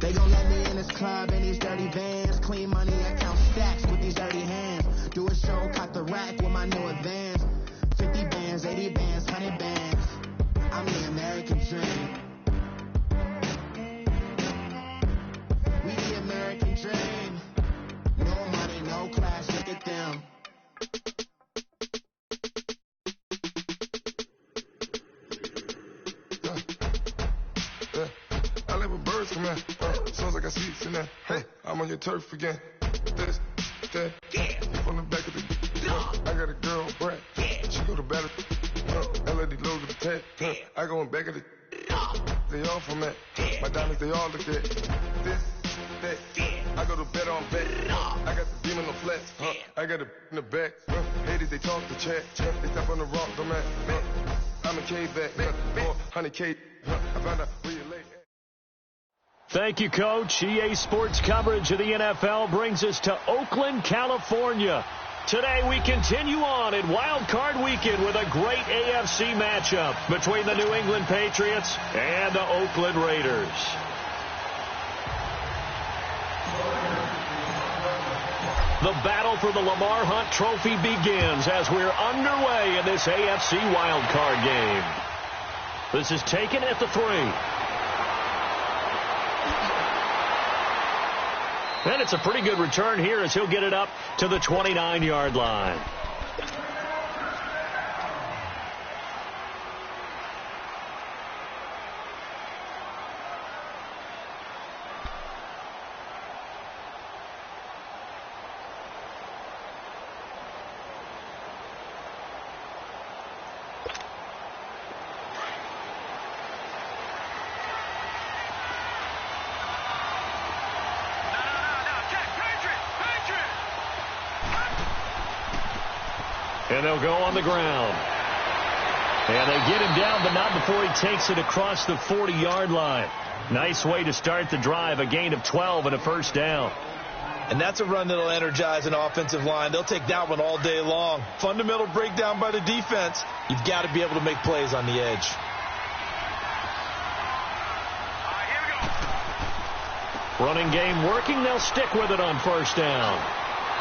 They gon' let me in this club in these dirty vans. Clean money, I count stacks with these dirty hands. Do a show, cock the rack with my new advance. 50 bands, 80 bands, 100 bands. I'm the American dream. We the American dream. No money, no class, look at them. I live with birds from that. Sounds like I got seats in that. I'm on your turf again. This, that, from the back of the. I got a girl, Brad. She go to battle. LED logo the tag. I go in back of the. They all from that. My diamonds, they all look at. This, that. I go to bed on bet. I got the demon on flats. I got it in the back. Haters, they talk to chat. They step on the rock, the man. I'm a K-back. 400K. I found out where you lay. Thank you, Coach. EA Sports coverage of the NFL brings us to Oakland, California. Today we continue on in Wild Card Weekend with a great AFC matchup between the New England Patriots and the Oakland Raiders. The battle for the Lamar Hunt Trophy begins as we're underway in this AFC Wild Card game. This is taken at the 3. And it's a pretty good return here as he'll get it up to the 29-yard line. And they'll go on the ground. And they get him down, but not before he takes it across the 40-yard line. Nice way to start the drive, a gain of 12 and a first down. And that's a run that'll energize an offensive line. They'll take that one all day long. Fundamental breakdown by the defense. You've got to be able to make plays on the edge. Running game working. They'll stick with it on first down.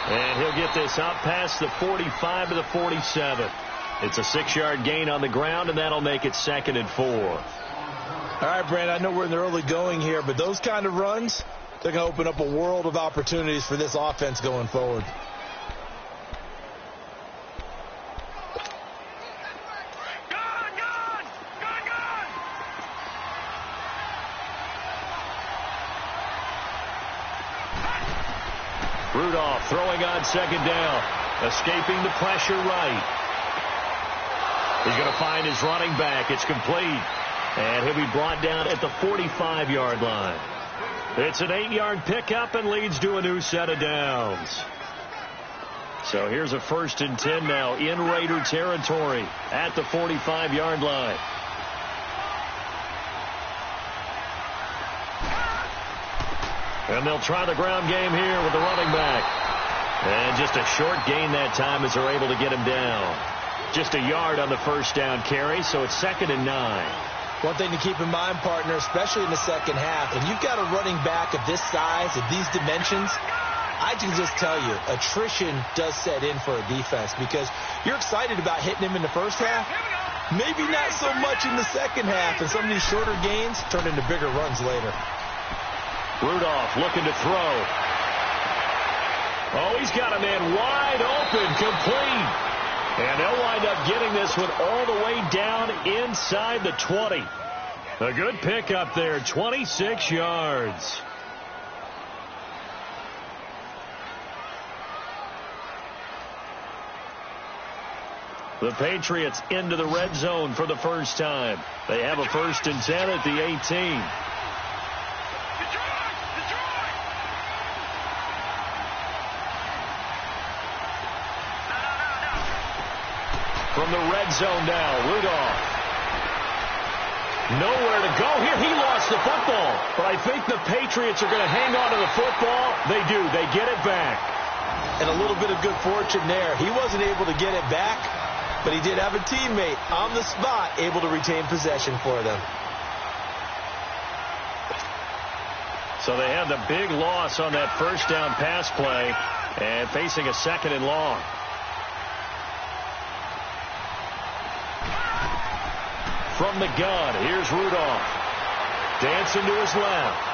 And he'll get this out past the 45 to the 47. It's a 6-yard gain on the ground, and that'll make it 2nd and 4. All right, Brandon, I know we're in the early going here, but those kind of runs, they're going to open up a world of opportunities for this offense going forward. Rudolph throwing on second down, escaping the pressure right. He's going to find his running back. It's complete. And he'll be brought down at the 45-yard line. It's an 8-yard pickup and leads to a new set of downs. So here's a 1st and 10 now in Raider territory at the 45-yard line. And they'll try the ground game here with the running back. And just a short gain that time as they're able to get him down. Just a yard on the first down carry, so it's 2nd and 9. One thing to keep in mind, partner, especially in the second half, and you've got a running back of this size, of these dimensions, I can just tell you, attrition does set in for a defense because you're excited about hitting him in the first half. Maybe not so much in the second half, and some of these shorter gains turn into bigger runs later. Rudolph looking to throw. Oh, he's got a man wide open, complete. And they'll wind up getting this one all the way down inside the 20. A good pickup there, 26 yards. The Patriots into the red zone for the first time. They have a 1st and 10 at the 18. From the red zone now, Rudolph. Nowhere to go here. He lost the football. But I think the Patriots are going to hang on to the football. They do. They get it back. And a little bit of good fortune there. He wasn't able to get it back, but he did have a teammate on the spot able to retain possession for them. So they had the big loss on that first down pass play and facing a 2nd and long. From the gun, here's Rudolph. Dancing to his left.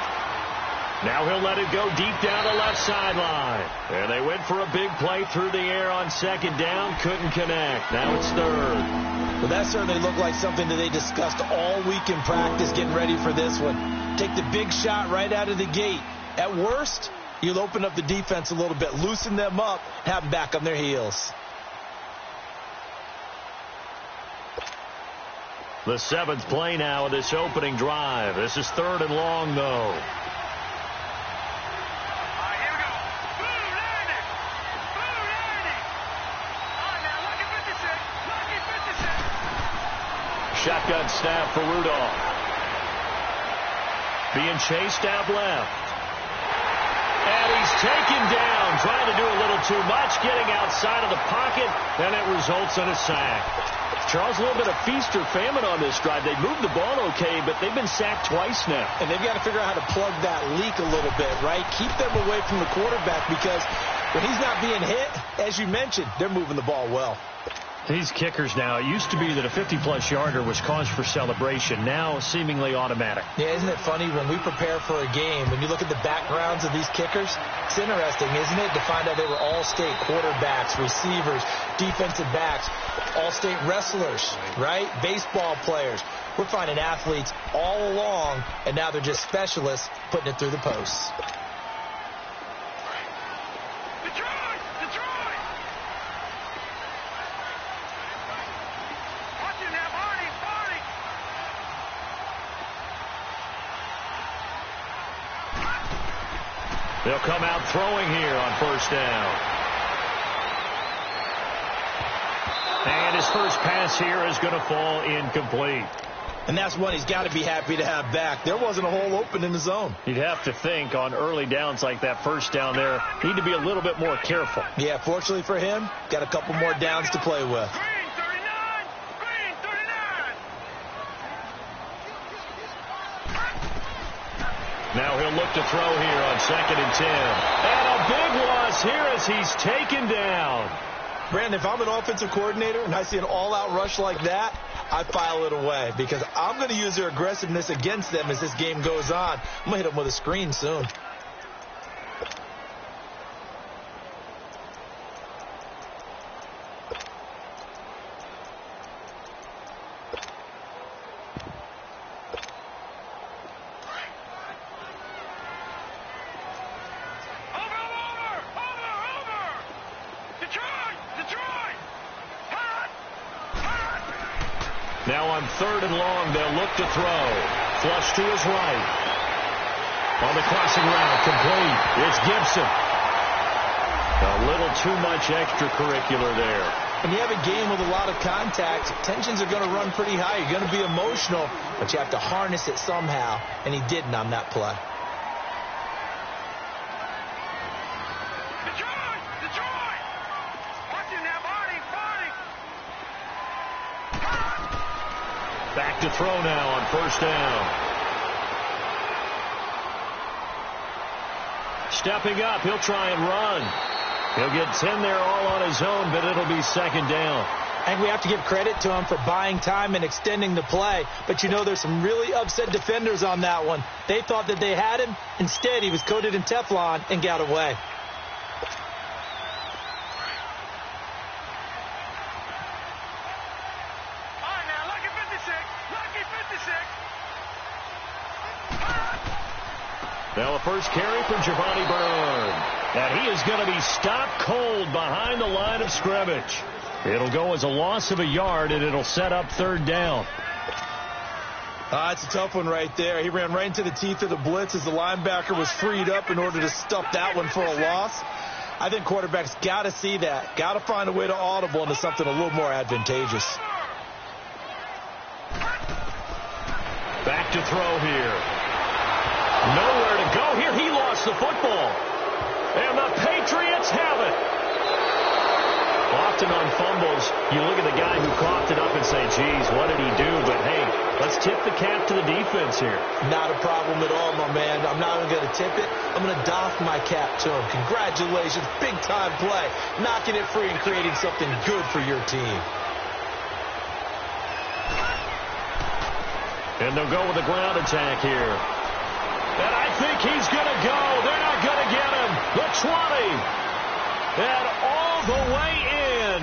Now he'll let it go deep down the left sideline. And they went for a big play through the air on 2nd down. Couldn't connect. Now it's 3rd. Well, that certainly looked like something that they discussed all week in practice getting ready for this one. Take the big shot right out of the gate. At worst, you'll open up the defense a little bit, loosen them up, have them back on their heels. The 7th play now of this opening drive. This is 3rd and long, though. Shotgun snap for Rudolph. Being chased out left. And he's taken down, trying to do a little too much, getting outside of the pocket, and it results in a sack. Charles, a little bit of feast or famine on this drive. They moved the ball okay, but they've been sacked twice now. And they've got to figure out how to plug that leak a little bit, right? Keep them away from the quarterback because when he's not being hit, as you mentioned, they're moving the ball well. These kickers now, it used to be that a 50-plus yarder was cause for celebration. Now, seemingly automatic. Yeah, isn't it funny when we prepare for a game, when you look at the backgrounds of these kickers, it's interesting, isn't it, to find out they were all-state quarterbacks, receivers, defensive backs, all-state wrestlers, right? Baseball players. We're finding athletes all along, and now they're just specialists putting it through the posts. They'll come out throwing here on 1st down. And his first pass here is going to fall incomplete. And that's one he's got to be happy to have back. There wasn't a hole open in the zone. You'd have to think on early downs like that 1st down there, need to be a little bit more careful. Yeah, fortunately for him, got a couple more downs to play with. Now he'll look to throw here on 2nd and 10. And a big loss here as he's taken down. Brandon, if I'm an offensive coordinator and I see an all-out rush like that, I file it away because I'm going to use their aggressiveness against them as this game goes on. I'm going to hit them with a screen soon. Now on 3rd and long, they'll look to throw. Flush to his right. On the crossing route, complete. It's Gibson. A little too much extracurricular there. When you have a game with a lot of contact, tensions are going to run pretty high. You're going to be emotional, but you have to harness it somehow, and he didn't on that play. Back to throw now on 1st down. Stepping up, he'll try and run. He'll get 10 there all on his own, but it'll be 2nd down. And we have to give credit to him for buying time and extending the play. But you know there's some really upset defenders on that one. They thought that they had him. Instead, he was coated in Teflon and got away. Now the first carry from Giovanni Byrne. And he is going to be stopped cold behind the line of scrimmage. It'll go as a loss of a yard, and it'll set up 3rd down. It's a tough one right there. He ran right into the teeth of the blitz as the linebacker was freed up in order to stuff that one for a loss. I think quarterbacks got to see that. Got to find a way to audible into something a little more advantageous. Back to throw here. Nowhere to go here. He lost the football. And the Patriots have it. Off often on fumbles, you look at the guy who coughed it up and say, geez, what did he do? But, hey, let's tip the cap to the defense here. Not a problem at all, my man. I'm not even going to tip it. I'm going to doff my cap to him. Congratulations. Big-time play. Knocking it free and creating something good for your team. And they'll go with the ground attack here. And I think he's going to go. They're not going to get him. The 20. And all the way in.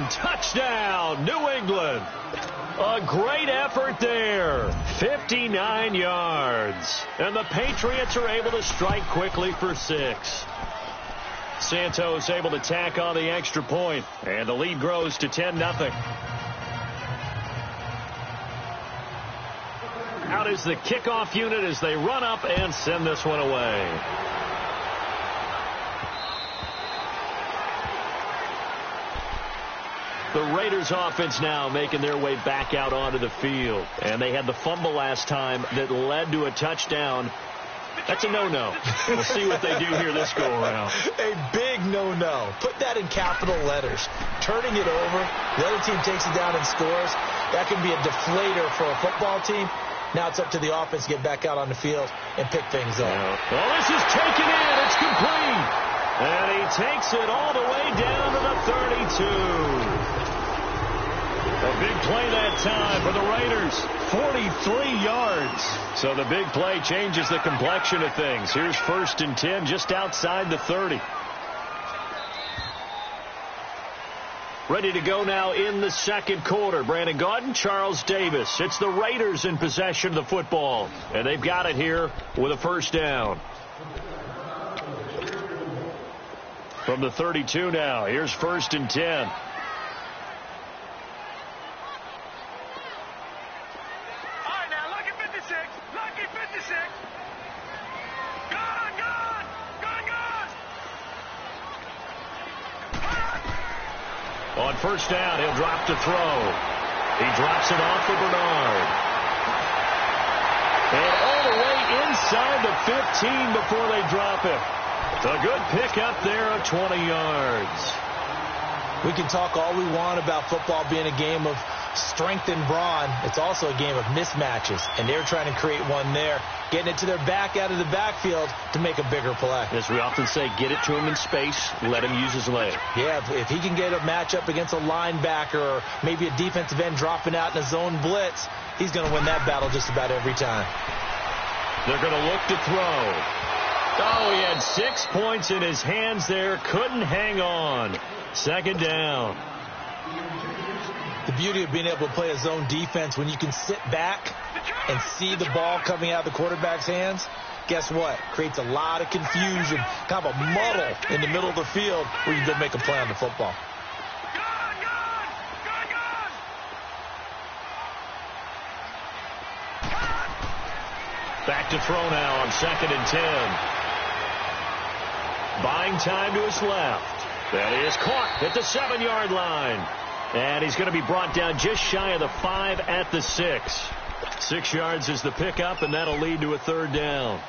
Touchdown, New England. A great effort there. 59 yards. And the Patriots are able to strike quickly for 6. Santos able to tack on the extra point. And the lead grows to 10-0. Out is the kickoff unit as they run up and send this one away. The Raiders offense now making their way back out onto the field. And they had the fumble last time that led to a touchdown. That's a no-no. We'll see what they do here this go-around. A big no-no. Put that in capital letters. Turning it over, the other team takes it down and scores. That can be a deflator for a football team. Now it's up to the offense to get back out on the field and pick things up. Well, this is taken in. It's complete. And he takes it all the way down to the 32. A big play that time for the Raiders. 43 yards. So the big play changes the complexion of things. Here's 1st and 10 just outside the 30. Ready to go now in the second quarter. Brandon Gaudin, Charles Davis. It's the Raiders in possession of the football. And they've got it here with a first down. From the 32 now. Here's 1st and 10. All right, now, lucky 56. Lucky 56. On first down, he'll drop to throw. He drops it off for Bernard. And all the way inside the 15 before they drop it. A good pickup there of 20 yards. We can talk all we want about football being a game of strength and brawn. It's also a game of mismatches, and they're trying to create one there, getting it to their back out of the backfield to make a bigger play. As we often say, get it to him in space, let him use his leg. Yeah, if he can get a matchup against a linebacker or maybe a defensive end dropping out in a zone blitz, he's going to win that battle just about every time. They're going to look to throw. Oh, he had 6 points in his hands there, couldn't hang on. Second down. The beauty of being able to play a zone defense when you can sit back and see the ball coming out of the quarterback's hands, guess what? Creates a lot of confusion, kind of a muddle in the middle of the field where you go make a play on the football. Back to throw now on 2nd and 10. Buying time to his left. That is caught at the 7-yard line. And he's going to be brought down just shy of the 5 at the 6. 6 yards is the pickup, and that'll lead to a third down.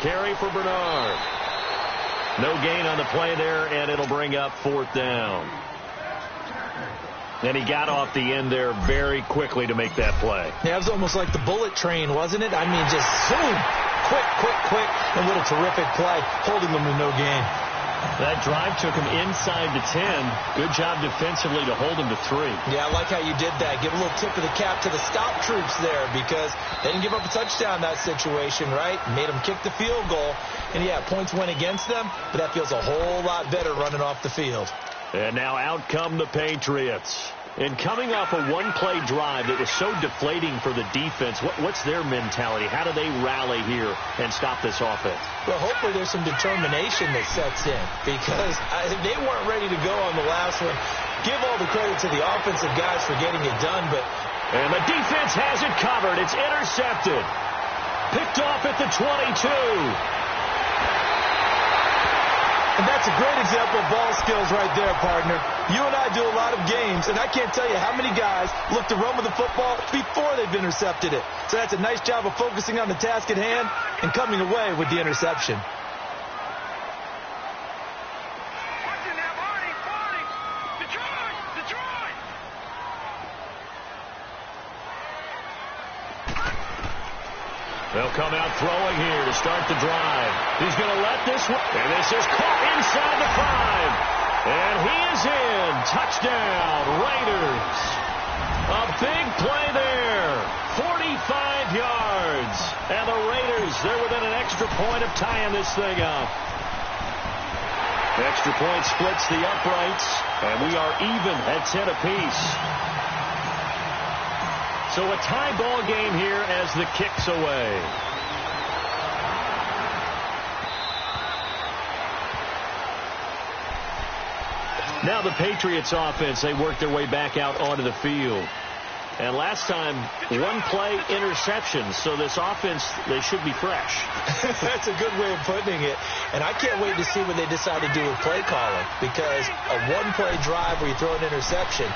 Carry for Bernard. No gain on the play there, and it'll bring up 4th down. And he got off the end there very quickly to make that play. Yeah, it was almost like the bullet train, wasn't it? I mean, just zoom, quick, and what a terrific play, holding them to no gain. That drive took him inside the 10. Good job defensively to hold him to 3. Yeah, I like how you did that. Give a little tip of the cap to the stop troops there because they didn't give up a touchdown in that situation, right? Made them kick the field goal. And, yeah, points went against them, but that feels a whole lot better running off the field. And now out come the Patriots. And coming off a one-play drive that was so deflating for the defense, what's their mentality? How do they rally here and stop this offense? Well, hopefully there's some determination that sets in because they weren't ready to go on the last one. Give all the credit to the offensive guys for getting it done, but... And the defense has it covered. It's intercepted. Picked off at the 22. And that's a great example of ball skills right there, partner. You and I do a lot of games, and I can't tell you how many guys look to run with the football before they've intercepted it. So that's a nice job of focusing on the task at hand and coming away with the interception. They'll come out throwing here to start the drive. He's going to let this one. And this is caught inside the 5. And he is in. Touchdown, Raiders. A big play there. 45 yards. And the Raiders, they're within an extra point of tying this thing up. Extra point splits the uprights. And we are even at 10 apiece. So a tie ball game here as the kick's away. Now the Patriots offense, they work their way back out onto the field. And last time, one play interception. So this offense, they should be fresh. That's a good way of putting it. And I can't wait to see what they decide to do with play calling. Because a one-play drive where you throw an interception,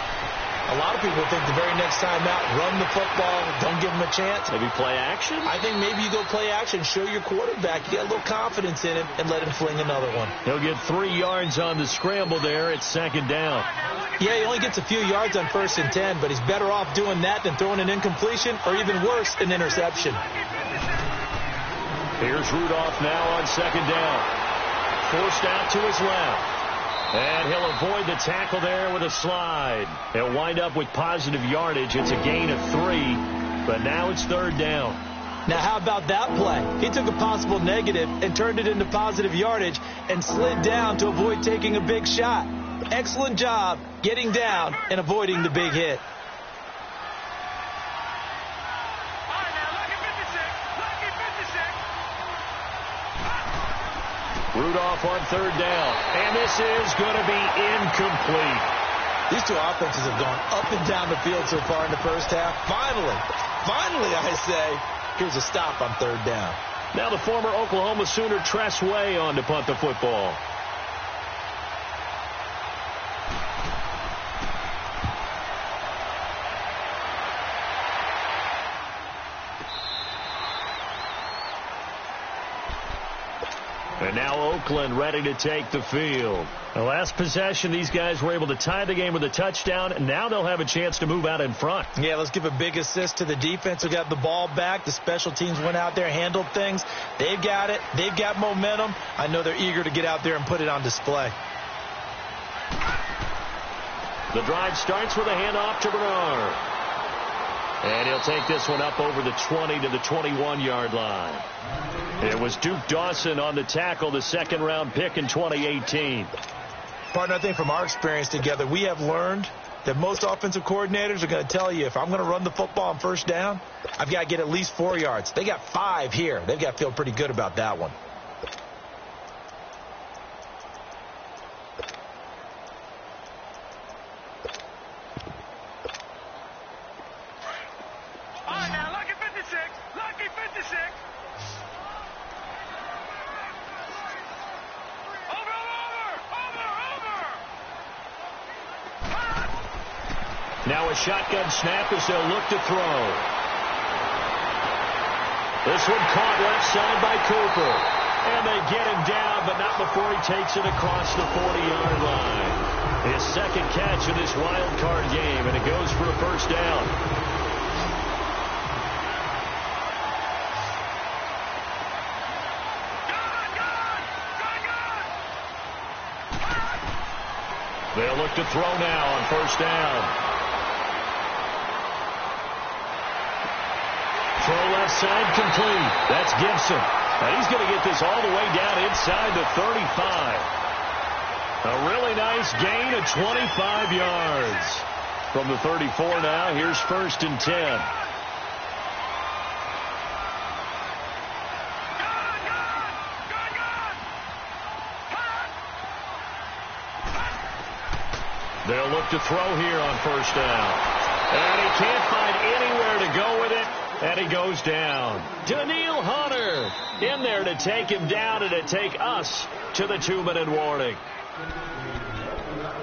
a lot of people think the very next time out, run the football, don't give them a chance. Maybe play action? I think maybe you go play action, show your quarterback, you get a little confidence in him, and let him fling another one. He'll get 3 yards on the scramble there. It's second down. Yeah, he only gets a few yards on 1st and 10, but he's better off doing that than throwing an incompletion, or even worse, an interception. Here's Rudolph now on second down. Forced out to his left. And he'll avoid the tackle there with a slide. He'll wind up with positive yardage. It's a gain of 3, but now it's third down. Now, how about that play? He took a possible negative and turned it into positive yardage and slid down to avoid taking a big shot. Excellent job getting down and avoiding the big hit. Rudolph on third down, and this is going to be incomplete. These two offenses have gone up and down the field so far in the first half. Finally, I say, here's a stop on third down. Now the former Oklahoma Sooner Tress Way on to punt the football. And now Oakland ready to take the field. The last possession, these guys were able to tie the game with a touchdown, and now they'll have a chance to move out in front. Yeah, let's give a big assist to the defense who got the ball back. The special teams went out there, handled things. They've got it. They've got momentum. I know they're eager to get out there and put it on display. The drive starts with a handoff to Bernard. And he'll take this one up over the 20 to the 21-yard line. It was Duke Dawson on the tackle, the second-round pick in 2018. Partner, I think from our experience together, we have learned that most offensive coordinators are going to tell you, if I'm going to run the football on first down, I've got to get at least 4 yards. They got 5 here. They've got to feel pretty good about that one. Now a shotgun snap as they'll look to throw. This one caught left side by Cooper. And they get him down, but not before he takes it across the 40-yard line. His second catch of this wild card game, and it goes for a first down. They'll look to throw now on first down. Throw left side complete. That's Gibson. And he's going to get this all the way down inside the 35. A really nice gain of 25 yards. From the 34 now, here's 1st and 10. They'll look to throw here on first down. And he can't find anywhere to go with it. And he goes down. Daniil Hunter in there to take him down and to take us to the 2-minute warning.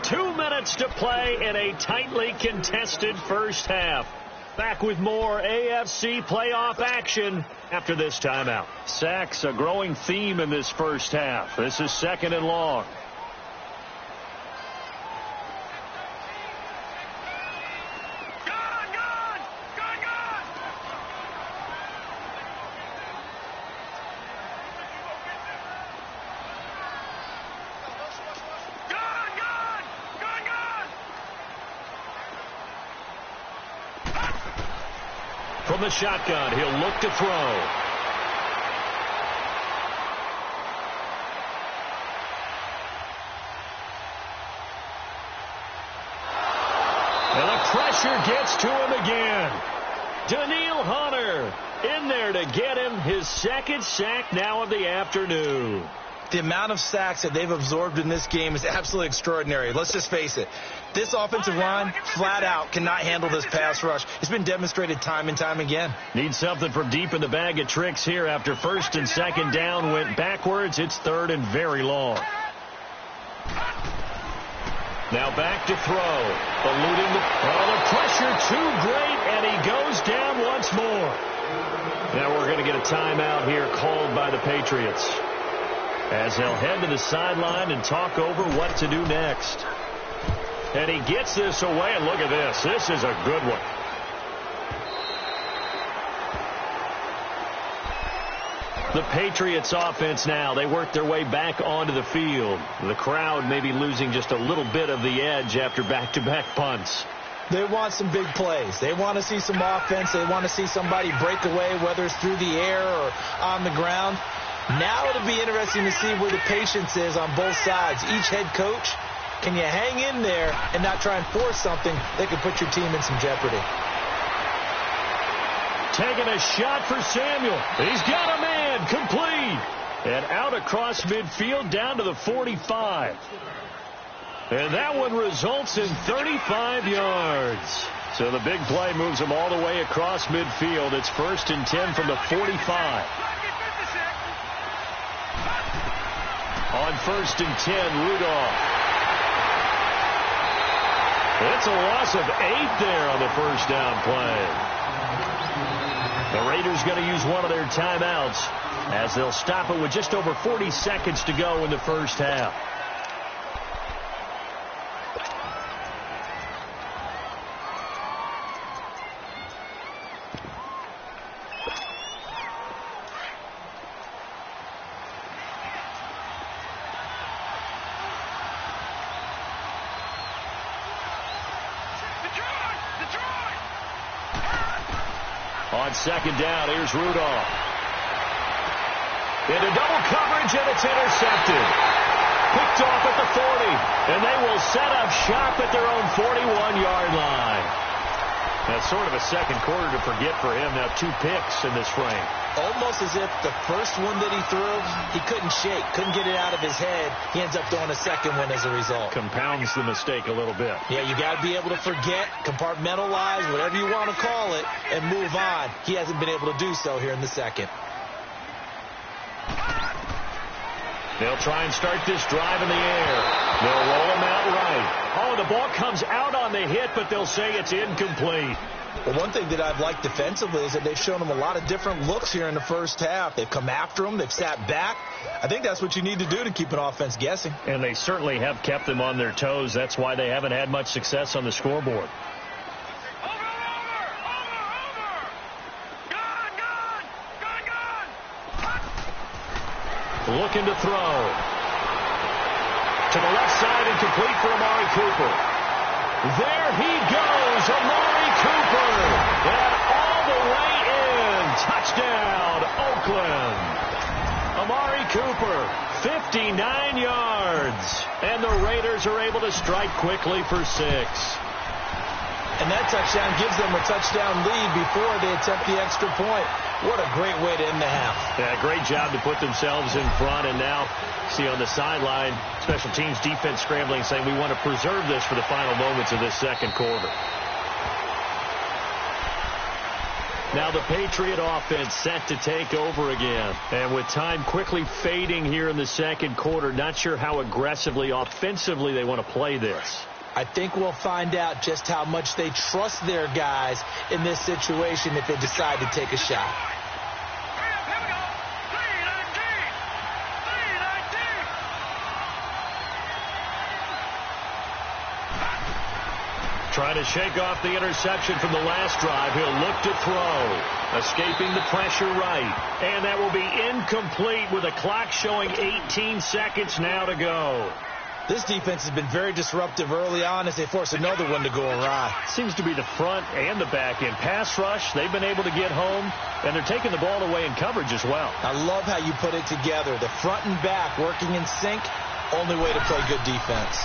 2 minutes to play in a tightly contested first half. Back with more AFC playoff action after this timeout. Sacks, a growing theme in this first half. This is 2nd and long. From the shotgun, he'll look to throw. And the pressure gets to him again. Daniil Hunter in there to get him his 2nd sack now of the afternoon. The amount of sacks that they've absorbed in this game is absolutely extraordinary. Let's just face it. This offensive line, flat out, cannot handle this pass rush. It's been demonstrated time and time again. Need something from deep in the bag of tricks here after 1st and 2nd down went backwards. It's 3rd and very long. Now back to throw. Eluding the pressure too great, and he goes down once more. Now we're going to get a timeout here called by the Patriots, as they'll head to the sideline and talk over what to do next. And he gets this away, and look at this. This is a good one. The Patriots offense now, they work their way back onto the field. The crowd may be losing just a little bit of the edge after back-to-back punts. They want some big plays. They want to see some offense. They want to see somebody break away, whether it's through the air or on the ground. Now it'll be interesting to see where the patience is on both sides. Each head coach, can you hang in there and not try and force something that could put your team in some jeopardy? Taking a shot for Samuel. He's got a man, complete. And out across midfield down to the 45. And that one results in 35 yards. So the big play moves him all the way across midfield. It's 1st and 10 from the 45. On 1st and 10, Rudolph. It's a loss of 8 there on the first down play. The Raiders going to use one of their timeouts as they'll stop it with just over 40 seconds to go in the first half. On 2nd down, here's Rudolph. Into double coverage, and it's intercepted. Picked off at the 40, and they will set up shop at their own 41-yard line. That's sort of a second quarter to forget for him. Now 2 picks in this frame. Almost as if the first one that he threw, he couldn't shake, couldn't get it out of his head. He ends up throwing a second one as a result. Compounds the mistake a little bit. Yeah, you got to be able to forget, compartmentalize, whatever you want to call it, and move on. He hasn't been able to do so here in the second. They'll try and start this drive in the air. They'll roll him out right. Oh, the ball comes out on the hit, but they'll say it's incomplete. Well, one thing that I've liked defensively is that they've shown him a lot of different looks here in the first half. They've come after him. They've sat back. I think that's what you need to do to keep an offense guessing. And they certainly have kept them on their toes. That's why they haven't had much success on the scoreboard. Looking to throw. To the left side and complete for Amari Cooper. There he goes, Amari Cooper. And all the way in. Touchdown, Oakland. Amari Cooper, 59 yards. And the Raiders are able to strike quickly for 6. And that touchdown gives them a touchdown lead before they attempt the extra point. What a great way to end the half. Yeah, great job to put themselves in front. And now, see on the sideline, special teams defense scrambling, saying we want to preserve this for the final moments of this second quarter. Now the Patriot offense set to take over again. And with time quickly fading here in the second quarter, not sure how aggressively, offensively they want to play this. I think we'll find out just how much they trust their guys in this situation if they decide to take a shot. Trying to shake off the interception from the last drive. He'll look to throw. Escaping the pressure right. And that will be incomplete with a clock showing 18 seconds now to go. This defense has been very disruptive early on as they force another one to go awry. Seems to be the front and the back end. Pass rush, they've been able to get home, and they're taking the ball away in coverage as well. I love how you put it together. The front and back working in sync, only way to play good defense.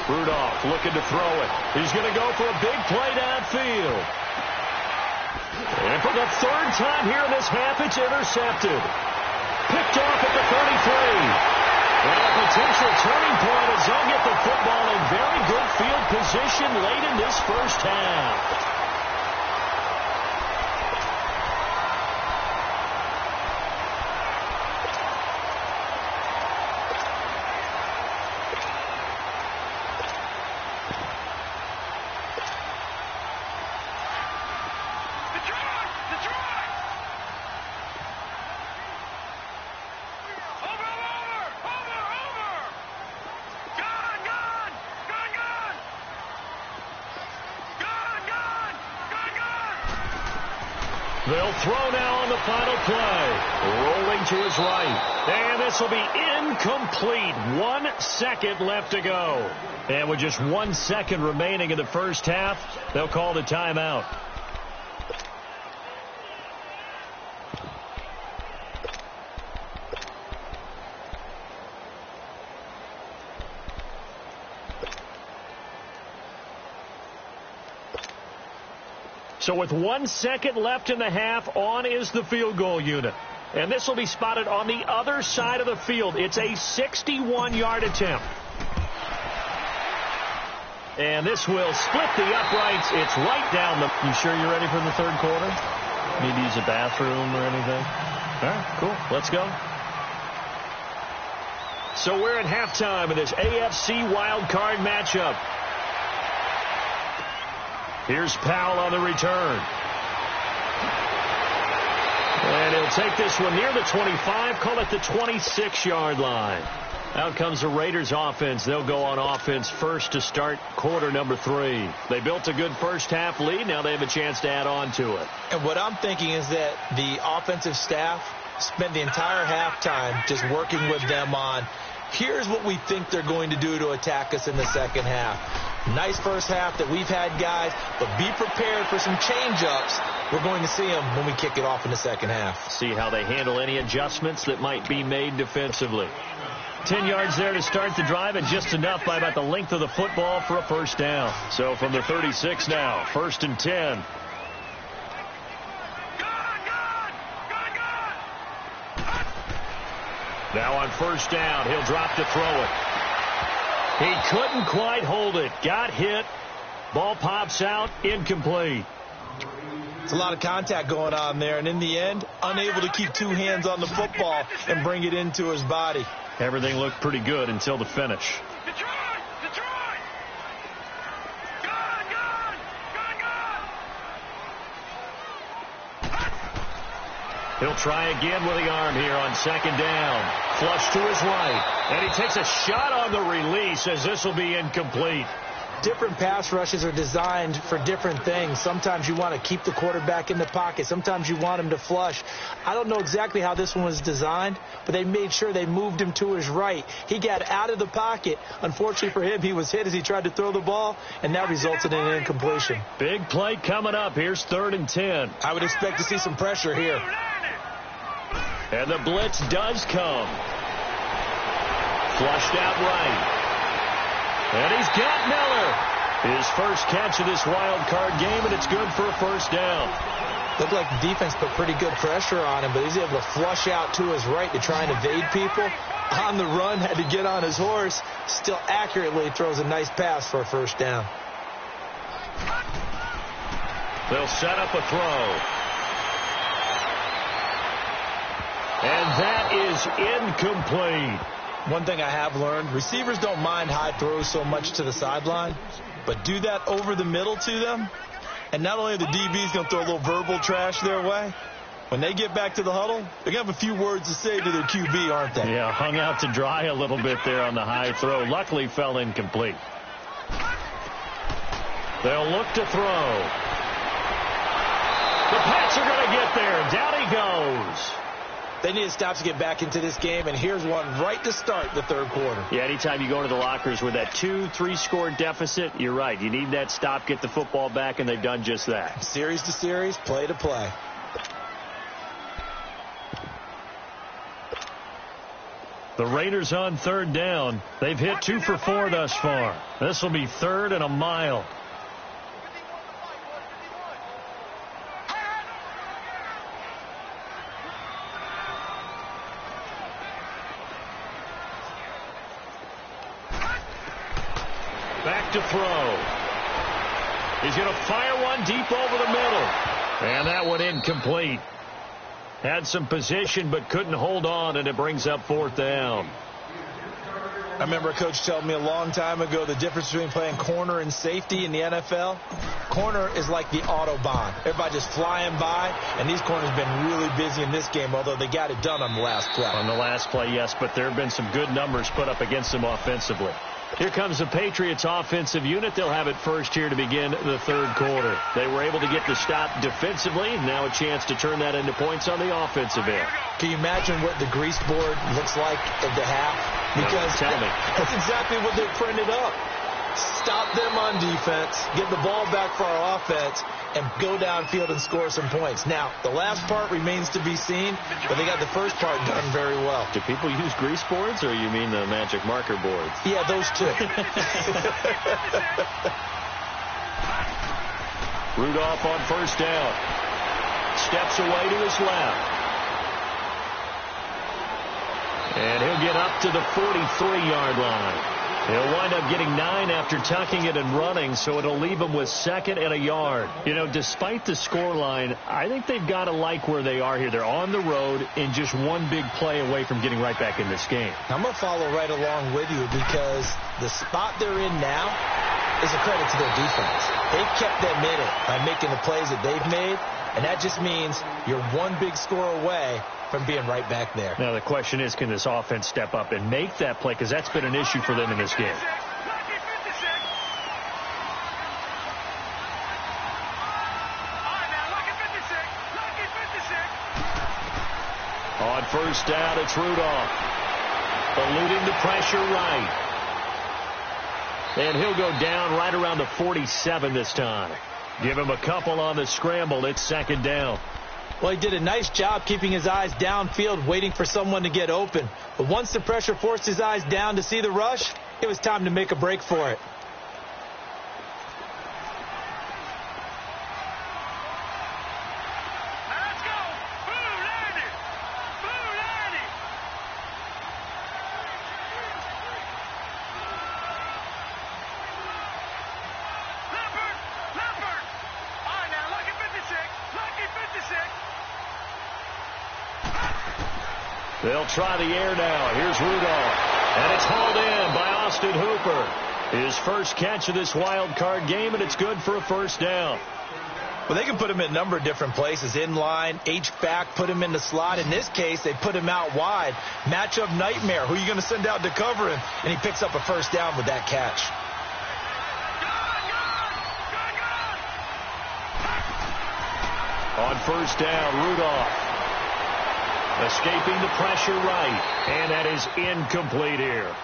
Rudolph looking to throw it. He's going to go for a big play downfield. And for the third time here in this half, it's intercepted. Picked off at the 33. And a potential turning point as they'll get the football in very good field position late in this first half. They'll throw now on the final play. Rolling to his right. And this will be incomplete. 1 second left to go. And with just 1 second remaining in the first half, they'll call the timeout. So with 1 second left in the half, on is the field goal unit. And this will be spotted on the other side of the field. It's a 61-yard attempt. And this will split the uprights. It's right down the... You sure you're ready for the third quarter? Need to use a bathroom or anything? All right, cool. Let's go. So we're at halftime in this AFC wildcard matchup. Here's Powell on the return. And he'll take this one near the 25, call it the 26-yard line. Out comes the Raiders offense. They'll go on offense first to start quarter number 3. They built a good first half lead. Now they have a chance to add on to it. And what I'm thinking is that the offensive staff spent the entire halftime just working with them on, here's what we think they're going to do to attack us in the second half. Nice first half that we've had, guys, but be prepared for some change-ups. We're going to see them when we kick it off in the second half. See how they handle any adjustments that might be made defensively. 10 yards there to start the drive, and just enough by about the length of the football for a first down. So from the 36 now, 1st and 10. Now on first down, he'll drop to throw it. He couldn't quite hold it. Got hit. Ball pops out. Incomplete. It's a lot of contact going on there, and in the end, unable to keep two hands on the football and bring it into his body. Everything looked pretty good until the finish. He'll try again with the arm here on second down. Flush to his right. And he takes a shot on the release as this will be incomplete. Different pass rushes are designed for different things. Sometimes you want to keep the quarterback in the pocket. Sometimes you want him to flush. I don't know exactly how this one was designed, but they made sure they moved him to his right. He got out of the pocket. Unfortunately for him, he was hit as he tried to throw the ball, and that resulted in an incompletion. Big play coming up. Here's 3rd and 10. I would expect to see some pressure here. And the blitz does come. Flushed out right. And he's got Miller. His first catch of this wild card game, and it's good for a first down. Looked like the defense put pretty good pressure on him, but he's able to flush out to his right to try and evade people. On the run, had to get on his horse. Still accurately throws a nice pass for a first down. They'll set up a throw. And that is incomplete. One thing I have learned, receivers don't mind high throws so much to the sideline, but do that over the middle to them, and not only are the DBs going to throw a little verbal trash their way, when they get back to the huddle, they're going to have a few words to say to their QB, aren't they? Yeah, hung out to dry a little bit there on the high throw. Luckily fell incomplete. They'll look to throw. The Pats are going to get there. Down he goes. They need to stop to get back into this game, and here's one right to start the third quarter. Yeah, anytime you go into the lockers with that 2-3 score deficit, you're right. You need that stop, get the football back, and they've done just that. Series to series, play to play. The Raiders on third down. They've hit 2 for 4 thus far. This will be third and a mile. Back to throw. He's going to fire one deep over the middle. And that one incomplete. Had some position but couldn't hold on, and it brings up fourth down. I remember a coach telling me a long time ago the difference between playing corner and safety in the NFL. Corner is like the Autobahn. Everybody just flying by, and these corners have been really busy in this game, although they got it done on the last play. On the last play, yes, but there have been some good numbers put up against them offensively. Here comes the Patriots offensive unit. They'll have it first here to begin the third quarter. They were able to get the stop defensively. Now a chance to turn that into points on the offensive end. Can you imagine what the grease board looks like at the half? Because tell me. That's exactly what they're printed up. Stop them on defense, get the ball back for our offense, and go downfield and score some points. Now, the last part remains to be seen, but they got the first part done very well. Do people use grease boards, or you mean the magic marker boards? Yeah, those two. Rudolph on first down. Steps away to his left. And he'll get up to the 43-yard line. He'll wind up getting 9 after tucking it and running, so it'll leave him with 2nd and a yard. You know, despite the scoreline, I think they've got to like where they are here. They're on the road and just one big play away from getting right back in this game. I'm going to follow right along with you because the spot they're in now is a credit to their defense. They've kept them in it by making the plays that they've made, and that just means you're one big score away from being right back there. Now the question is, can this offense step up and make that play? Because that's been an issue for them in this game. On first down, it's Rudolph. Eluding the pressure right. And he'll go down right around the 47 this time. Give him a couple on the scramble. It's 2nd down. Well, he did a nice job keeping his eyes downfield, waiting for someone to get open. But once the pressure forced his eyes down to see the rush, it was time to make a break for it. Let's go! Boo, Landy! Boo, Landy! Leopard! Leopard! All right, now, lucky 56! Lucky 56! They'll try the air now. Here's Rudolph. And it's hauled in by Austin Hooper. His first catch of this wild card game, and it's good for a first down. Well, they can put him in a number of different places. In line, H-back, put him in the slot. In this case, they put him out wide. Matchup nightmare. Who are you going to send out to cover him? And he picks up a first down with that catch. On first down, Rudolph. Escaping the pressure right. And that is incomplete here.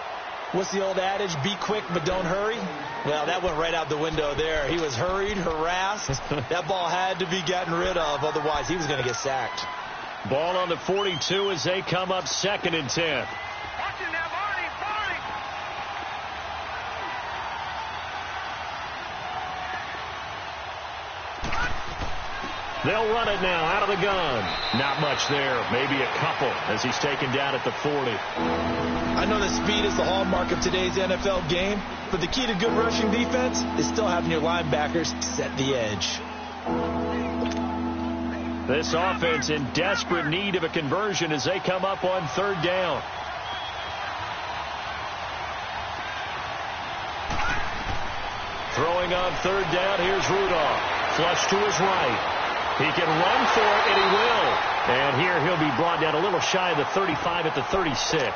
What's the old adage? Be quick, but don't hurry? Well, that went right out the window there. He was hurried, harassed. That ball had to be gotten rid of. Otherwise, he was going to get sacked. Ball on the 42 as they come up 2nd and 10. Watch it now, Barney! Barney! They'll run it now out of the gun. Not much there. Maybe a couple as he's taken down at the 40. I know that speed is the hallmark of today's NFL game, but the key to good rushing defense is still having your linebackers set the edge. This offense in desperate need of a conversion as they come up on third down. Throwing on third down, here's Rudolph. Flush to his right. He can run for it, and he will. And here he'll be brought down a little shy of the 35 at the 36.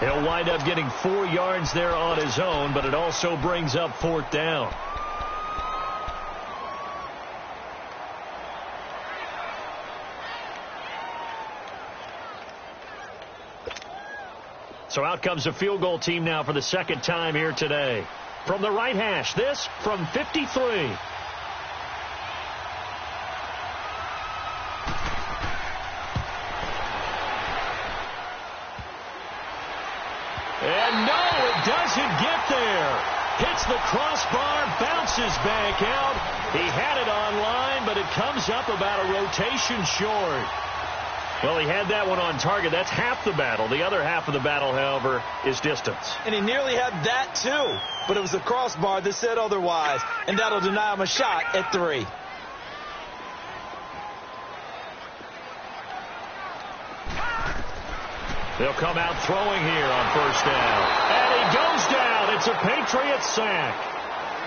He'll wind up getting 4 yards there on his own, but it also brings up fourth down. So out comes the field goal team now for the second time here today. From the right hash, this from 53. And no, it doesn't get there. Hits the crossbar, bounces back out. He had it online, but it comes up about a rotation short. Well, he had that one on target. That's half the battle. The other half of the battle, however, is distance. And he nearly had that, too. But it was the crossbar that said otherwise. And that'll deny him a shot at 3. They'll come out throwing here on first down. And he goes down. It's a Patriots sack.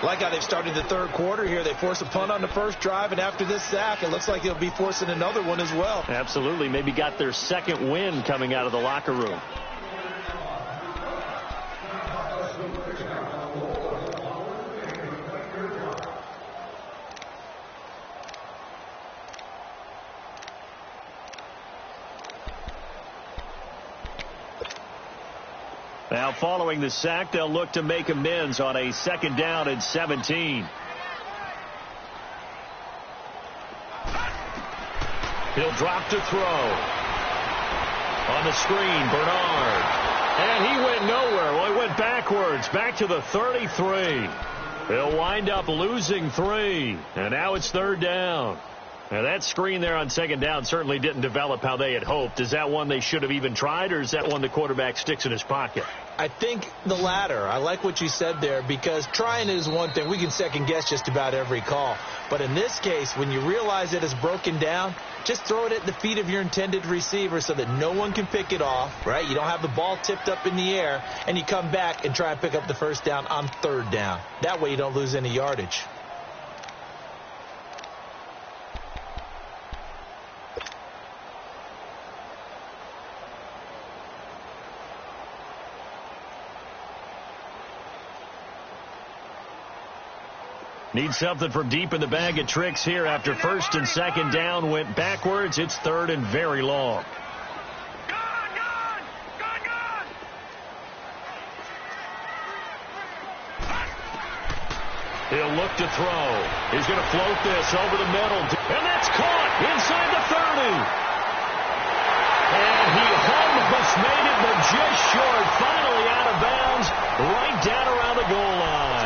Like how they've started the third quarter here. They force a punt on the first drive, and after this sack, it looks like they'll be forcing another one as well. Absolutely. Maybe got their second win coming out of the locker room. Now, following the sack, they'll look to make amends on a second down and 17. He'll drop to throw. On the screen, Bernard. And he went nowhere. Well, he went backwards, back to the 33. They'll wind up losing 3. And now it's third down. Now, that screen there on second down certainly didn't develop how they had hoped. Is that one they should have even tried, or is that one the quarterback sticks in his pocket? I think the latter. I like what you said there, because trying is one thing. We can second-guess just about every call. But in this case, when you realize it is broken down, just throw it at the feet of your intended receiver so that no one can pick it off, right? You don't have the ball tipped up in the air, and you come back and try and pick up the first down on third down. That way you don't lose any yardage. Need something from deep in the bag of tricks here after first and second down went backwards. It's third and very long. He'll look to throw. He's going to float this over the middle. And that's caught inside the 30. And he almost made it, but just short. Finally out of bounds, right down around the goal line.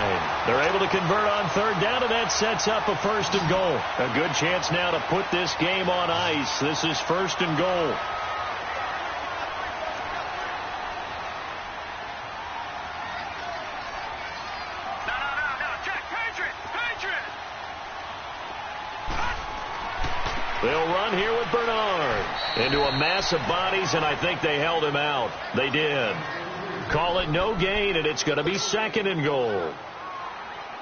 They're able to convert on third down, and that sets up a first and goal. A good chance now to put this game on ice. This is first and goal. They'll run here with Bernard into a mass of bodies, and I think they held him out. They did. Call it no gain, and it's going to be second and goal.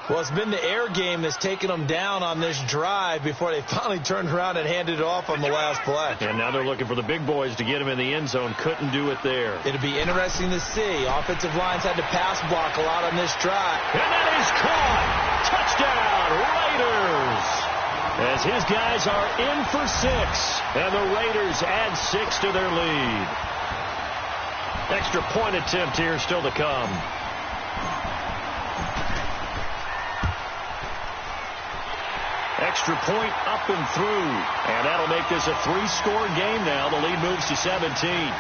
Well, it's been the air game that's taken them down on this drive before they finally turned around and handed it off on the last play. And now they're looking for the big boys to get him in the end zone. Couldn't do it there. It'll be interesting to see. Offensive lines had to pass block a lot on this drive. And that is caught. Touchdown, Raiders. As his guys are in for 6. And the Raiders add 6 to their lead. Extra point attempt here still to come. Extra point up and through. And that'll make this a 3-score game now. The lead moves to 17.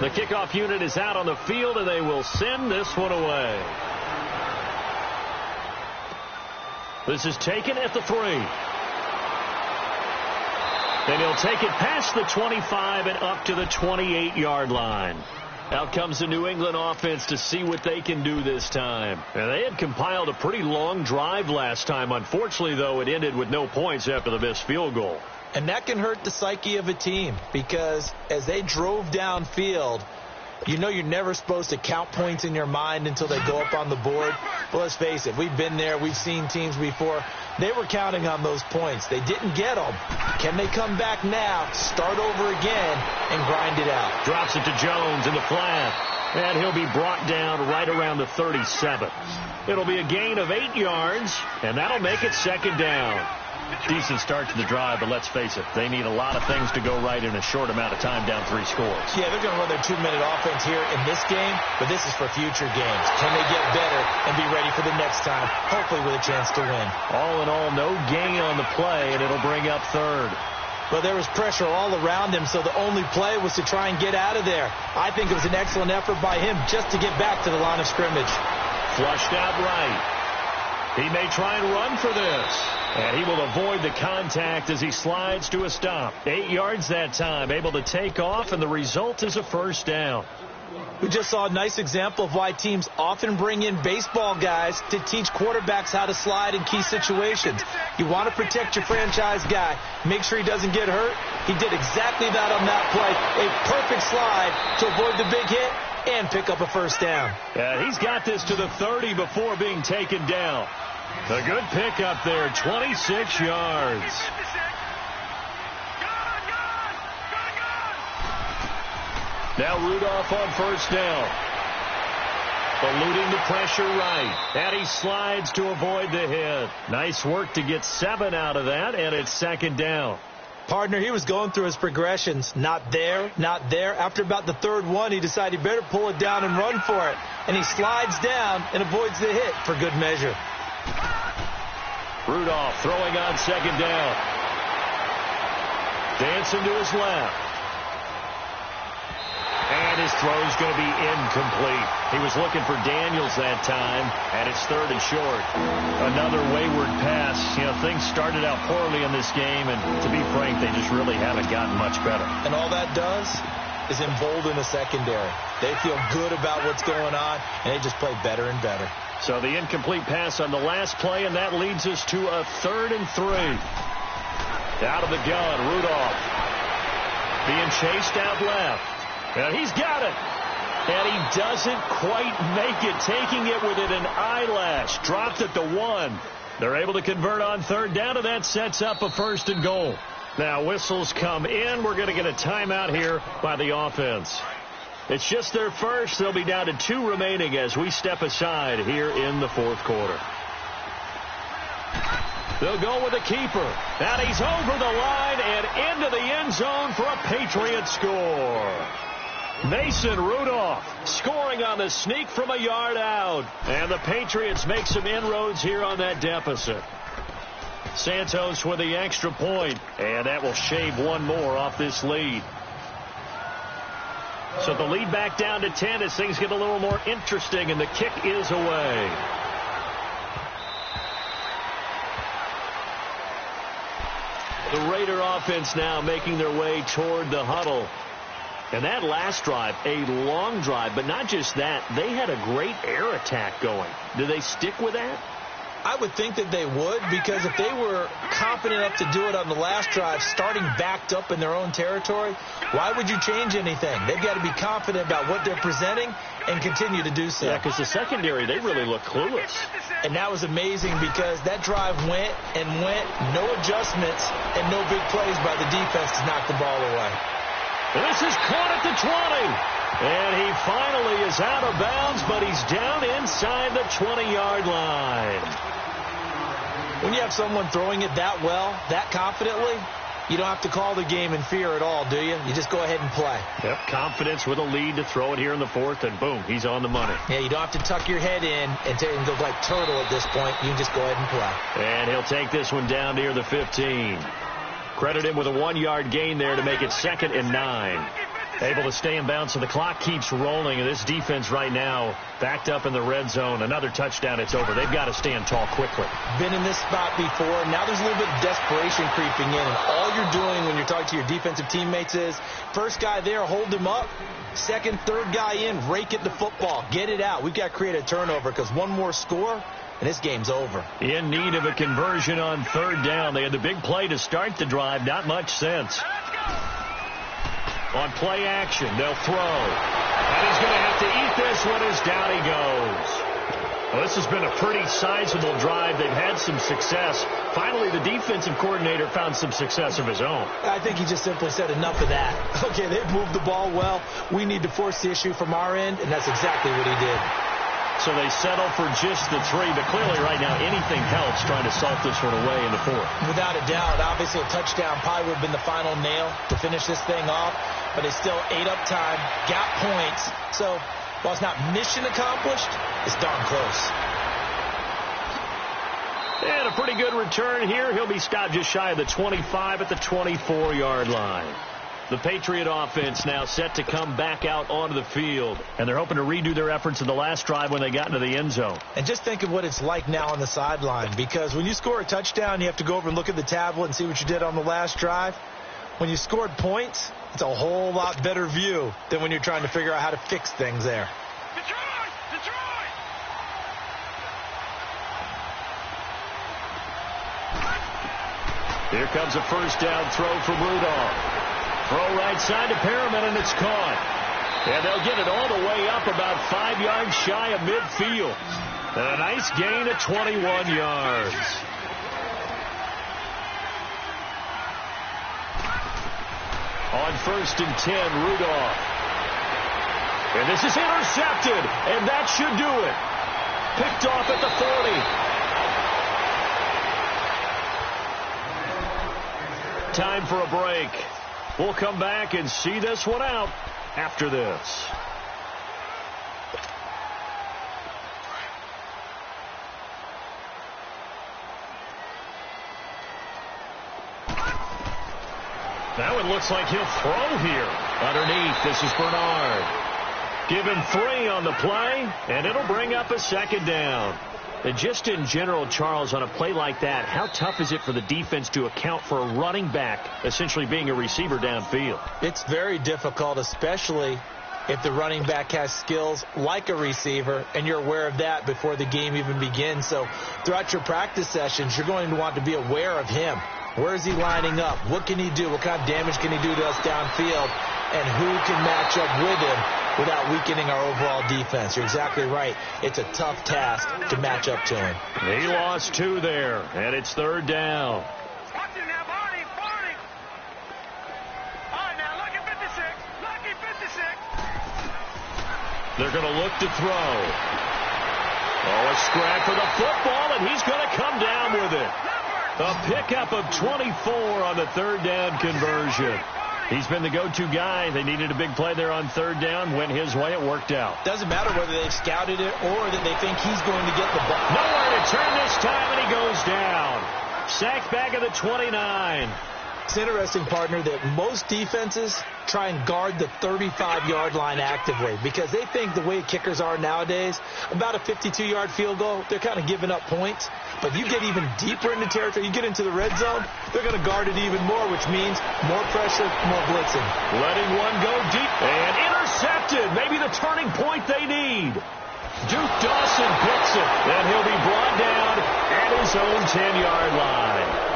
The kickoff unit is out on the field, and they will send this one away. This is taken at the 3. Then he'll take it past the 25 and up to the 28-yard line. Out comes the New England offense to see what they can do this time. And they had compiled a pretty long drive last time. Unfortunately, though, it ended with no points after the missed field goal. And that can hurt the psyche of a team because as they drove downfield, you know you're never supposed to count points in your mind until they go up on the board. But let's face it, we've been there. We've seen teams before. They were counting on those points. They didn't get them. Can they come back now, start over again, and grind it out? Drops it to Jones in the flat. And he'll be brought down right around the 37. It'll be a gain of 8 yards, and that'll make it second down. Decent start to the drive, but let's face it, they need a lot of things to go right in a short amount of time, down 3 scores. Yeah, they're going to run their 2-minute offense here in this game, but this is for future games. Can they get better and be ready for the next time, hopefully with a chance to win? All in all, no gain on the play, and it'll bring up third. But there was pressure all around him, so the only play was to try and get out of there. I think it was an excellent effort by him just to get back to the line of scrimmage. Flushed out right. He may try and run for this. And he will avoid the contact as he slides to a stop. 8 yards that time, able to take off, and the result is a first down. We just saw a nice example of why teams often bring in baseball guys to teach quarterbacks how to slide in key situations. You want to protect your franchise guy. Make sure he doesn't get hurt. He did exactly that on that play. A perfect slide to avoid the big hit and pick up a first down. And he's got this to the 30 before being taken down. A good pickup there, 26 yards. Now Rudolph on first down. Eluding the pressure right. And he slides to avoid the hit. Nice work to get 7 out of that, and it's second down. Partner, he was going through his progressions. Not there, not there. After about the third one, he decided he better pull it down and run for it. And he slides down and avoids the hit for good measure. Rudolph throwing on second down. Dancing to his left. And his throw's going to be incomplete. He was looking for Daniels that time, and it's third and short. Another wayward pass. You know, things started out poorly in this game, and to be frank, they just really haven't gotten much better. And all that does is embolden the secondary. They feel good about what's going on, and they just play better and better. So the incomplete pass on the last play, and that leads us to a 3rd and 3. Out of the gun, Rudolph being chased out left. And he's got it. And he doesn't quite make it, taking it within an eyelash. Dropped at the 1. They're able to convert on third down, and that sets up a 1st and goal. Now whistles come in. We're going to get a timeout here by the offense. It's just their first. They'll be down to 2 remaining as we step aside here in the 4th quarter. They'll go with a keeper. And he's over the line and into the end zone for a Patriot score. Mason Rudolph scoring on the sneak from a yard out. And the Patriots make some inroads here on that deficit. Santos with the extra point. And that will shave 1 more off this lead. So the lead back down to 10 as things get a little more interesting, and the kick is away. The Raider offense now making their way toward the huddle. And that last drive, a long drive, but not just that, they had a great air attack going. Do they stick with that? I would think that they would, because if they were confident enough to do it on the last drive, starting backed up in their own territory, why would you change anything? They've got to be confident about what they're presenting and continue to do so. Yeah, because the secondary, they really look clueless. And that was amazing because that drive went and went, no adjustments and no big plays by the defense to knock the ball away. And this is caught at the 20. And he finally is out of bounds, but he's down inside the 20-yard line. When you have someone throwing it that well, that confidently, you don't have to call the game in fear at all, do you? You just go ahead and play. Yep, confidence with a lead to throw it here in the 4th, and boom, he's on the money. Yeah, you don't have to tuck your head in and look like turtle at this point. You can just go ahead and play. And he'll take this one down near the 15. Credit him with a 1-yard gain there to make it 2nd and 9. Able to stay in bounds, so the clock keeps rolling, and this defense right now backed up in the red zone. Another touchdown, it's over. They've got to stand tall quickly. Been in this spot before. Now there's a little bit of desperation creeping in, and all you're doing when you're talking to your defensive teammates is, first guy there, hold him up. Second, third guy in, rake at the football. Get it out. We've got to create a turnover because one more score, and this game's over. In need of a conversion on third down. They had the big play to start the drive. Not much sense. On play action, they'll throw. And he's going to have to eat this one as down he goes. Well, this has been a pretty sizable drive. They've had some success. Finally, the defensive coordinator found some success of his own. I think he just simply said enough of that. Okay, they've moved the ball well. We need to force the issue from our end, and that's exactly what he did. So they settle for just the 3, but clearly right now anything helps trying to salt this one away in the 4th. Without a doubt, obviously a touchdown probably would have been the final nail to finish this thing off, but they still ate up time, got points. So while it's not mission accomplished, it's darn close. And a pretty good return here. He'll be stopped just shy of the 25 at the 24-yard line. The Patriot offense now set to come back out onto the field. And they're hoping to redo their efforts in the last drive when they got into the end zone. And just think of what it's like now on the sideline. Because when you score a touchdown, you have to go over and look at the tablet and see what you did on the last drive. When you scored points, it's a whole lot better view than when you're trying to figure out how to fix things there. Detroit! Detroit! Here comes a first down throw from Rudolph. Throw right side to Perriman, and it's caught. And they'll get it all the way up about 5 yards shy of midfield. And a nice gain of 21 yards. On 1st and 10, Rudolph. And this is intercepted, and that should do it. Picked off at the 40. Time for a break. We'll come back and see this one out after this. That one looks like he'll throw here. Underneath, this is Bernard. Give him 3 on the play, and it'll bring up a second down. And just in general, Charles, on a play like that, how tough is it for the defense to account for a running back essentially being a receiver downfield? It's very difficult, especially if the running back has skills like a receiver, and you're aware of that before the game even begins. So throughout your practice sessions, you're going to want to be aware of him. Where is he lining up? What can he do? What kind of damage can he do to us downfield? And who can match up with him without weakening our overall defense? You're exactly right. It's a tough task to match up to him. He lost 2 there, and it's 3rd down. Watch it now, Barney, Barney. All right, now, lucky 56, lucky 56. They're going to look to throw. Oh, a scrap for the football, and he's going to come down with it. A pickup of 24 on the 3rd down conversion. He's been the go-to guy. They needed a big play there on 3rd down. Went his way. It worked out. Doesn't matter whether they've scouted it or that they think he's going to get the ball. Nowhere to turn this time, and he goes down. Sacked back at the 29. It's interesting, partner, that most defenses try and guard the 35-yard line actively because they think the way kickers are nowadays, about a 52-yard field goal, they're kind of giving up points. But you get even deeper into territory, you get into the red zone, they're going to guard it even more, which means more pressure, more blitzing. Letting one go deep and intercepted. Maybe the turning point they need. Duke Dawson picks it, and he'll be brought down at his own 10-yard line.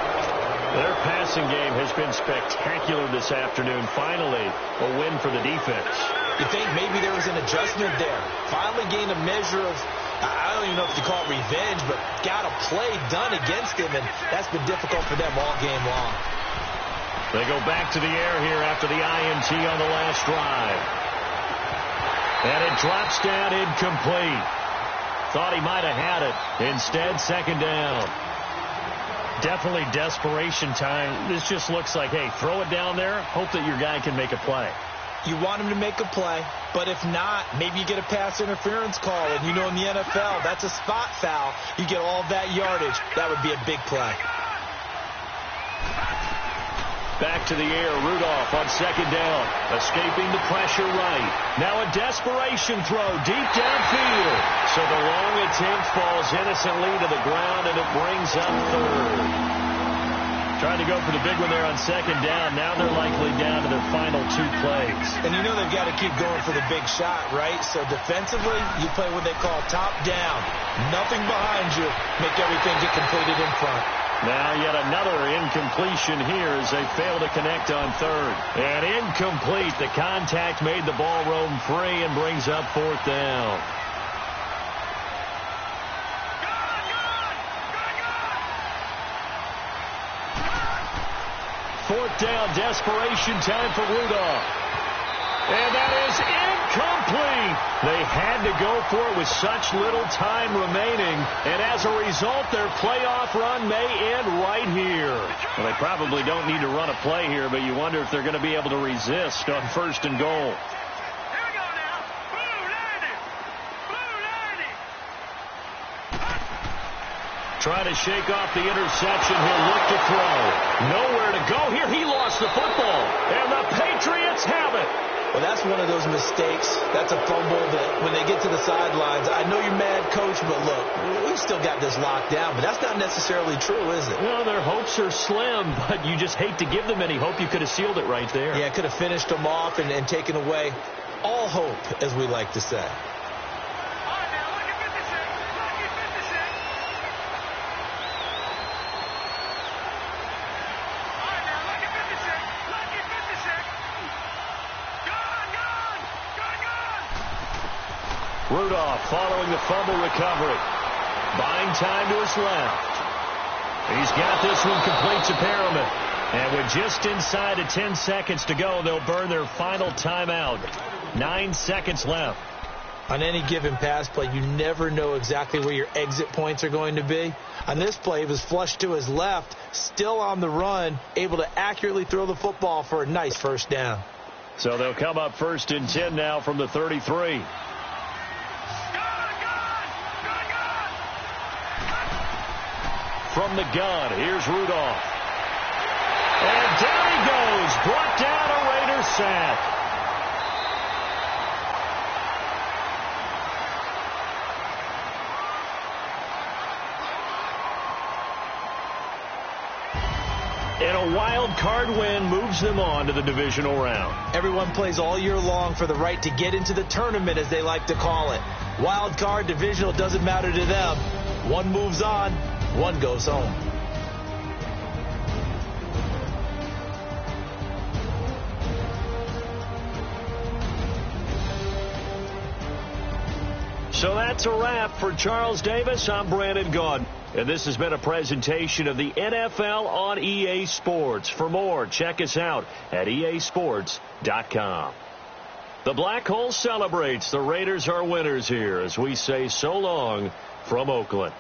Their passing game has been spectacular this afternoon. Finally, a win for the defense. You think maybe there was an adjustment there. Finally gained a measure of, I don't even know if you call it revenge, but got a play done against him, and that's been difficult for them all game long. They go back to the air here after the INT on the last drive. And it drops down incomplete. Thought he might have had it. Instead, 2nd down. Definitely desperation time. This just looks like, hey, throw it down there, hope that your guy can make a play. You want him to make a play, but if not, maybe you get a pass interference call, and you know in the NFL, that's a spot foul. You get all that yardage. That would be a big play. Back to the air. Rudolph on second down. Escaping the pressure right. Now a desperation throw deep downfield. So the long attempt falls innocently to the ground, and it brings up third. Trying to go for the big one there on second down. Now they're likely down to their final 2 plays. And you know they've got to keep going for the big shot, right? So defensively, you play what they call top down. Nothing behind you. Make everything get completed in front. Now yet another incompletion here as they fail to connect on third. And incomplete. The contact made the ball roam free and brings up fourth down. Fourth down, desperation time for Rudolph. And that is incomplete. They had to go for it with such little time remaining. And as a result, their playoff run may end right here. Well, they probably don't need to run a play here, but you wonder if they're going to be able to resist on first and goal. Trying to shake off the interception. He'll look to throw. Nowhere to go here. He lost the football. And the Patriots have it. Well, that's one of those mistakes. That's a fumble that when they get to the sidelines, I know you're mad, Coach, but look, we've still got this locked down. But that's not necessarily true, is it? Well, their hopes are slim, but you just hate to give them any hope. You could have sealed it right there. Yeah, could have finished them off and taken away all hope, as we like to say. Rudolph following the fumble recovery. Buying time to his left. He's got this one complete to Perriman. And with just inside of 10 seconds to go, they'll burn their final timeout. 9 seconds left. On any given pass play, you never know exactly where your exit points are going to be. On this play, he was flushed to his left, still on the run, able to accurately throw the football for a nice first down. So they'll come up first and 10 now from the 33. From the gun, here's Rudolph. And down he goes, brought down a Raider sack. And a wild card win moves them on to the divisional round. Everyone plays all year long for the right to get into the tournament, as they like to call it. Wild card, divisional, doesn't matter to them. One moves on, one goes home. So that's a wrap for Charles Davis. I'm Brandon Gaudin. And this has been a presentation of the NFL on EA Sports. For more, check us out at easports.com. The Black Hole celebrates. The Raiders are winners here as we say so long from Oakland.